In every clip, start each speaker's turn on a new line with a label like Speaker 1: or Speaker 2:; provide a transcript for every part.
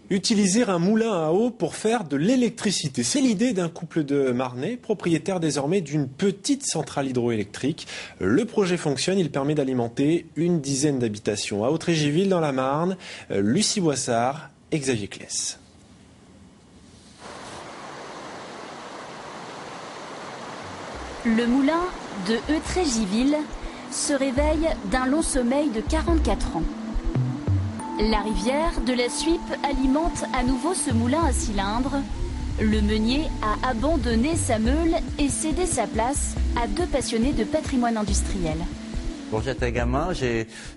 Speaker 1: Utiliser un moulin à eau pour faire de l'électricité. C'est l'idée d'un couple de Marnais, propriétaire désormais d'une petite centrale hydroélectrique. Le projet fonctionne, il permet d'alimenter une dizaine d'habitations. À Autrégiville, dans la Marne, Lucie Boissard et Xavier Kless.
Speaker 2: Le moulin de Autrégiville se réveille d'un long sommeil de 44 ans. La rivière de la Suippe alimente à nouveau ce moulin à cylindre. Le meunier a abandonné sa meule et cédé sa place à deux passionnés de patrimoine industriel.
Speaker 3: Quand j'étais gamin,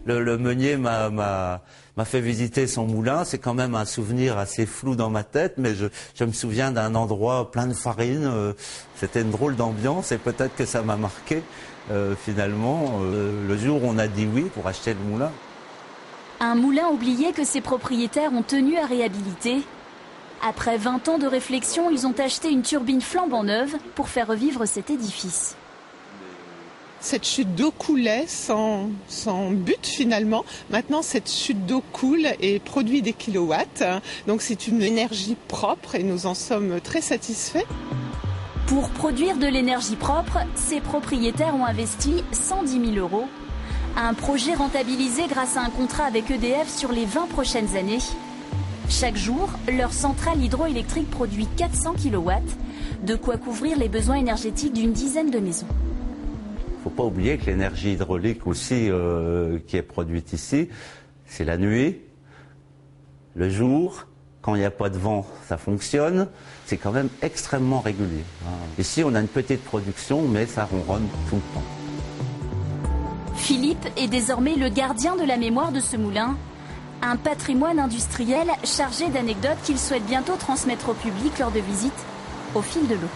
Speaker 3: le meunier m'a fait visiter son moulin. C'est quand même un souvenir assez flou dans ma tête, mais je me souviens d'un endroit plein de farine. C'était une drôle d'ambiance et peut-être que ça m'a marqué finalement le jour où on a dit oui pour acheter le moulin.
Speaker 2: Un moulin oublié que ses propriétaires ont tenu à réhabiliter. Après 20 ans de réflexion, ils ont acheté une turbine flambant neuve pour faire revivre cet édifice.
Speaker 4: Cette chute d'eau coulait sans but finalement. Maintenant, cette chute d'eau coule et produit des kilowatts. Donc c'est une énergie propre et nous en sommes très satisfaits.
Speaker 2: Pour produire de l'énergie propre, ses propriétaires ont investi 110 000 €. Un projet rentabilisé grâce à un contrat avec EDF sur les 20 prochaines années. Chaque jour, leur centrale hydroélectrique produit 400 kW, de quoi couvrir les besoins énergétiques d'une dizaine de maisons.
Speaker 3: Il ne faut pas oublier que l'énergie hydraulique aussi qui est produite ici, c'est la nuit, le jour, quand il n'y a pas de vent, ça fonctionne. C'est quand même extrêmement régulier. Ici, on a une petite production, mais ça ronronne tout le temps.
Speaker 2: Philippe est désormais le gardien de la mémoire de ce moulin. Un patrimoine industriel chargé d'anecdotes qu'il souhaite bientôt transmettre au public lors de visites au fil de l'eau.